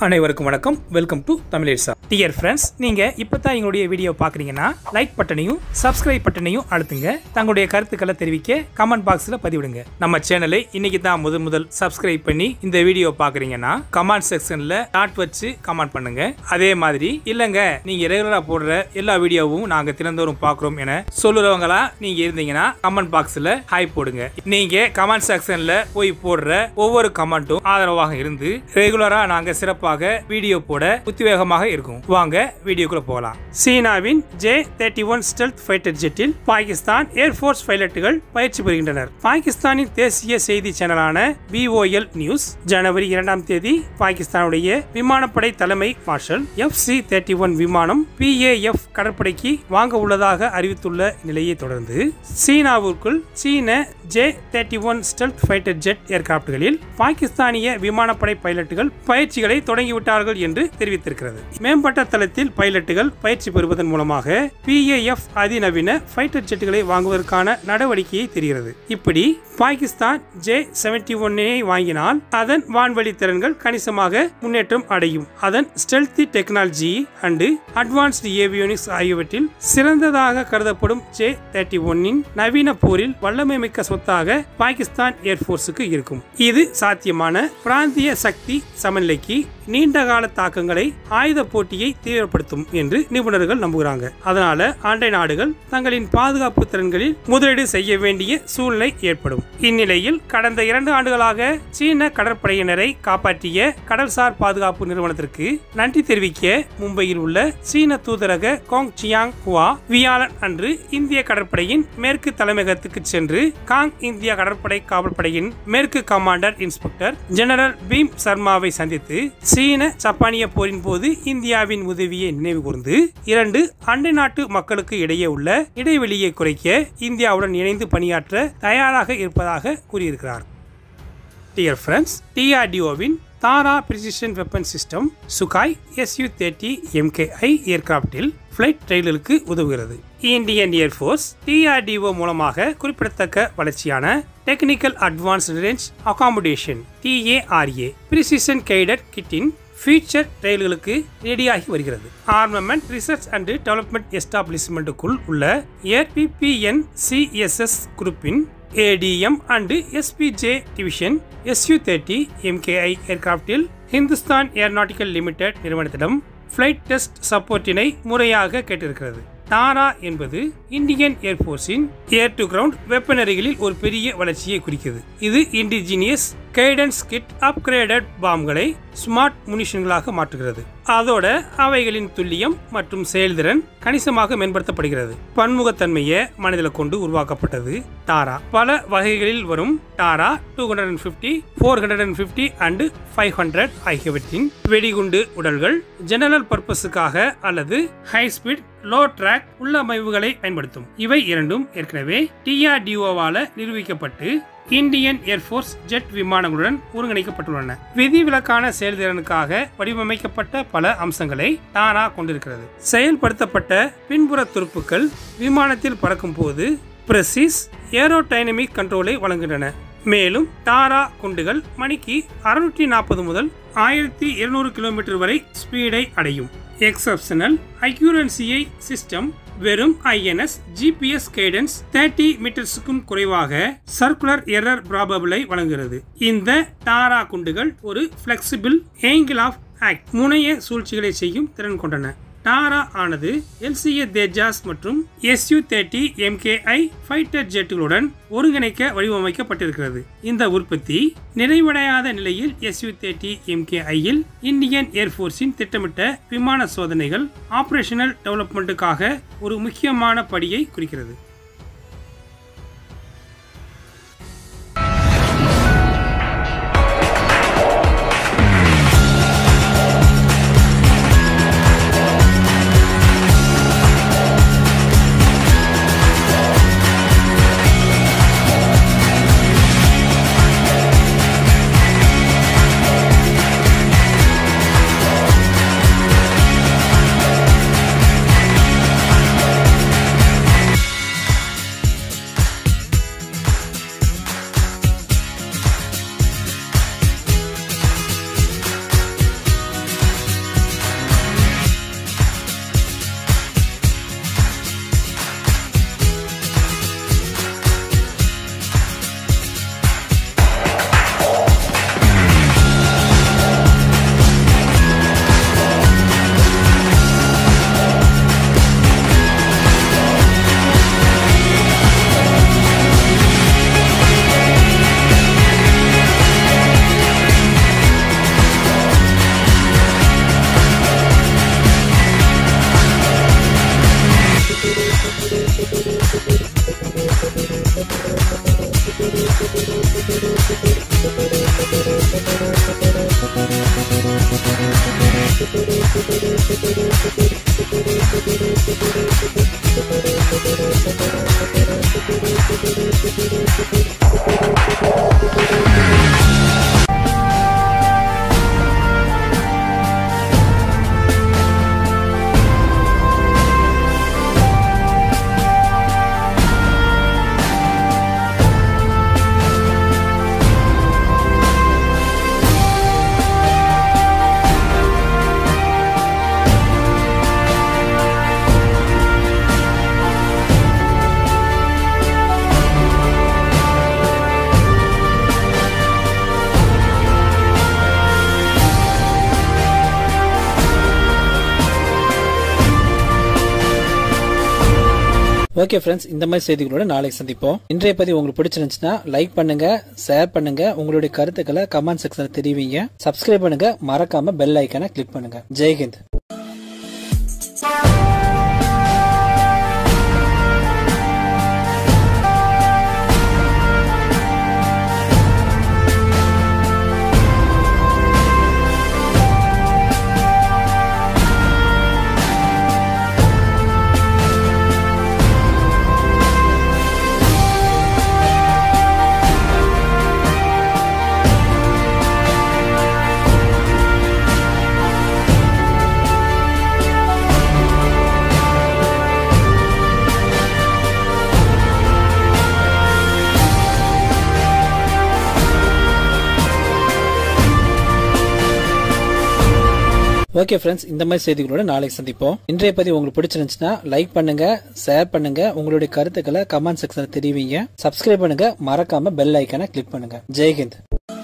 அனைவருக்கும் வணக்கம். Welcome to தமிழேசா. டியர் ஃப்ரெண்ட்ஸ், நீங்க இப்பதான் எங்களுடைய வீடியோ பாக்குறீங்கன்னா லைக் பட்டனையும் சப்ஸ்கிரைப் பட்டனையும் அழுத்துங்க. தங்களுடைய கருத்துக்களை தெரிவிக்க கமெண்ட் பாக்ஸ்ல பதிவிடுங்க. நம்ம சேனலை இன்னைக்கு தான் முதல் சப்ஸ்கிரைப் பண்ணி இந்த வீடியோ பாக்குறீங்கன்னா கமெண்ட் செக்ஷன்ல டாட் வச்சு கமெண்ட் பண்ணுங்க. அதே மாதிரி இல்லங்க நீங்க ரெகுலரா போடுற எல்லா வீடியோவும் நாங்க தினந்தோறும் பாக்குறோம் என சொல்லுறவங்களா நீங்க இருந்தீங்கன்னா கமெண்ட் பாக்ஸ்ல ஹாய் போடுங்க. நீங்க கமெண்ட் செக்ஷன்ல போய் போடுற ஒவ்வொரு கமெண்ட்டும் ஆதரவாக இருந்து ரெகுலரா நாங்க சிறப்பாக வீடியோ போட உத்வேகமாக இருக்கும். வாங்க வீடியோக்குள்ள போகலாம். சீனாவின் J-31 ஸ்டெல்த் ஃபைட்டர் ஜெட்டில் பாகிஸ்தான் ஏர்ஃபோர்ஸ் பைலட்டுகள் பயிற்சி பெறுகின்றனர். பாகிஸ்தானின் தேசிய செய்தி சேனலான VOL நியூஸ் ஜனவரி 2ஆம் தேதி பாகிஸ்தானுடைய விமானப்படை தலைமை மார்ஷல் FC-31 விமானம் PAF கடற்படைக்கு வாங்க உள்ளதாக அறிவித்துள்ள நிலையை தொடர்ந்து சீனாவிற்குள் சீன J-31 ஸ்டெல்த் ஃபைட்டர் ஜெட் ஏர்கிராப்ட்களில் பாகிஸ்தானிய விமானப்படை பைலட்டுகள் பயிற்சிகளை தொடங்கிவிட்டார்கள் என்று தெரிவித்திருக்கிறது. மேம்பட்ட தளத்தில் பைலட்டுகள் பயிற்சி பெறுவதன் மூலமாக PAF அதிநவீன ஃபைட்டர் ஜெட்டுகளை வாங்குவதற்கான நடவடிக்கையை தெரிகிறது. இப்படி பாகிஸ்தான் J-71 வாங்கினால் அதன் வான்வழி திறன்கள் கணிசமாக முன்னேற்றம் அடையும். அதன் stealthy technology and advanced avionics ஆகியவற்றில் சிறந்ததாக கருதப்படும் J-31 நவீன போரில் வல்லமை மிக்க சொத்தாக பாகிஸ்தான் ஏர்போர்ஸுக்கு இருக்கும். இது சாத்தியமான பிராந்திய சக்தி சமநிலைக்கு நீண்ட கால தாக்கங்களை ஆயுத போட்டியை தீவிரப்படுத்தும் என்று நிபுணர்கள் நம்புகிறாங்க. அதனால அண்டை நாடுகள் தங்களின் பாதுகாப்பு திறன்களில் முதலீடு செய்ய வேண்டிய சூழ்நிலை ஏற்படும். இந்நிலையில் கடந்த 2 ஆண்டுகளாக சீன கடற்படையினரை காப்பாற்றிய கடல்சார் பாதுகாப்பு நிறுவனத்திற்கு நன்றி தெரிவிக்க மும்பையில் உள்ள சீன தூதரக கோங் சியாங் ஹுவா வியாழன் அன்று இந்திய கடற்படையின் மேற்கு தலைமையகத்துக்கு சென்று காங் இந்திய கடற்படை காவல்படையின் மேற்கு கமாண்டர் இன்ஸ்பெக்டர் ஜெனரல் பீம் சர்மாவை சந்தித்து சீன ஜப்பானிய போரின் போது இந்தியாவின் உதவியை நினைவு கூர்ந்து 2 அண்டை நாட்டு மக்களுக்கு இடையே உள்ள இடைவெளியை குறைக்க இந்தியாவுடன் இணைந்து பணியாற்ற தயாராக இருப்பதாக கூறியிருக்கிறார். டியர் ஃப்ரெண்ட்ஸ், DRDOவின் TARA precision weapon system Sukhoi Su-30 MKI ஏர்கிராப்டில் பிளைட் ட்ரையலுக்கு உதவுகிறது. இந்தியன் ஏர்ஃபோர்ஸ் DRDO மூலமாக குறிப்பிடத்தக்க வளர்ச்சியான technical advanced range accommodation TARA precision guided கிட்டின் ஃபியூச்சர் ட்ரையல்களுக்கு ரெடியாகி வருகிறது. ஆர்மமெண்ட் ரிசர்ச் அண்ட் டெவலப்மெண்ட் எஸ்டாப்ளிஷ்மெண்ட்டுக்குள் உள்ள APPNCSS குரூப்பின் ADM and SPJ division Su-30 MKI ஏர்கிராப்டில் ஹிந்துஸ்தான் ஏரோநாட்டிக்கல் லிமிடெட் நிறுவனத்திடம் ஃபிளைட் டெஸ்ட் சப்போர்ட்டினை முறையாக கேட்டிருக்கிறது. தாரா என்பது இந்தியன் ஏர்போர்ஸின் ஏர் டு கிரவுண்ட் வெப்பனரிகளில் ஒரு பெரிய வளர்ச்சியை குறிக்கிறது. இது இண்டிஜினியஸ் கைடன்ஸ் கிட் அப்கிரேடட் பாம்களை ஸ்மார்ட் முனிஷன்களாக மாற்றுகிறது. அதோட அவைகளின் துல்லியம் மற்றும் செயல்திறன் கணிசமாக மேம்படுத்தப்படுகிறது. பன்முகத்தன்மையை மனதில் கொண்டு உருவாக்கப்பட்டது தாரா. பல வகைகளில் வரும் தாரா 250, 450 and 500 ஆகியவற்றின் வெடிகுண்டு உடல்கள் ஜெனரல் பர்பஸுக்காக அல்லது ஹை ஸ்பீட் லோ ட்ராக் உள்ளமைவுகளை பயன்படுத்தும். இவை இரண்டும் ஏற்கனவே DRDOவால நிரூபிக்கப்பட்டு இந்தியன் ஏர்போர்ஸ் ஜெட் விமானங்களுடன் ஒருங்கிணைக்கப்பட்டுள்ளன. விதிவிலக்கான செயல்திறனுக்காக வடிவமைக்கப்பட்ட பல அம்சங்களை தாரா கொண்டிருக்கிறது. செயல்படுத்தப்பட்ட பின்புற துருப்புக்கள் விமானத்தில் பறக்கும் போது பிரசிஸ் ஏரோடைனமிக் கண்ட்ரோலை வழங்குகின்றன. மேலும் தாரா குண்டுகள் மணிக்கு 640 முதல் 1200 கிலோமீட்டர் வரை ஸ்பீடை அடையும். எக்ஸப்ஷனல் அக்யூரன்சியை சிஸ்டம் வெறும் INS GPS கைடன்ஸ் 30 மீட்டர்ஸுக்கும் குறைவாக சர்க்குலர் எரர் ப்ராபபிளை வழங்குகிறது. இந்த தாரா குண்டுகள் ஒரு பிளெக்சிபிள் ஏங்கிள் ஆஃப் ஆக்ட் முனைய சூழ்ச்சிகளை செய்யும் திறன் கொண்டன. தாரா ஆனது LCA தேஜாஸ் மற்றும் Su-30 MKI ஃபைட்டர் ஜெட்டுகளுடன் ஒருங்கிணைக்க வடிவமைக்கப்பட்டிருக்கிறது. இந்த உற்பத்தி நிறைவடையாத நிலையில் Su-30 MKIயில் இந்தியன் ஏர்போர்ஸின் திட்டமிட்ட விமான சோதனைகள் ஆபரேஷனல் டெவலப்மெண்ட்டுக்காக ஒரு முக்கியமான படியை குறிக்கிறது. ஓகே ஃப்ரெண்ட்ஸ், இந்த மாதிரி செய்திகளோட நாளைக்கு சந்திப்போம். இன்றைய பதிவு உங்களுக்கு பிடிச்சிருந்துச்சுன்னா லைக் பண்ணுங்க, ஷேர் பண்ணுங்க, உங்களுடைய கருத்துக்களை கமெண்ட் செக்ஷன்ல தெரிவிங்க. சப்ஸ்கிரைப் பண்ணுங்க, மறக்காம பெல் ஐக்கானை கிளிக் பண்ணுங்க. ஜெய்ஹிந்த். ஓகே ஃப்ரெண்ட்ஸ், இந்த மாதிரி செய்திகளோட நாளைக்கு சந்திப்போம். இன்றைய பதிவு உங்களுக்கு பிடிச்சிருந்துச்சுன்னா லைக் பண்ணுங்க, ஷேர் பண்ணுங்க, உங்களுடைய கருத்துக்களை கமெண்ட் செக்ஷன்ல தெரிவிங்க. சப்ஸ்கிரைப் பண்ணுங்க, மறக்காம பெல் ஐக்கானை கிளிக் பண்ணுங்க. ஜெய்ஹிந்த்.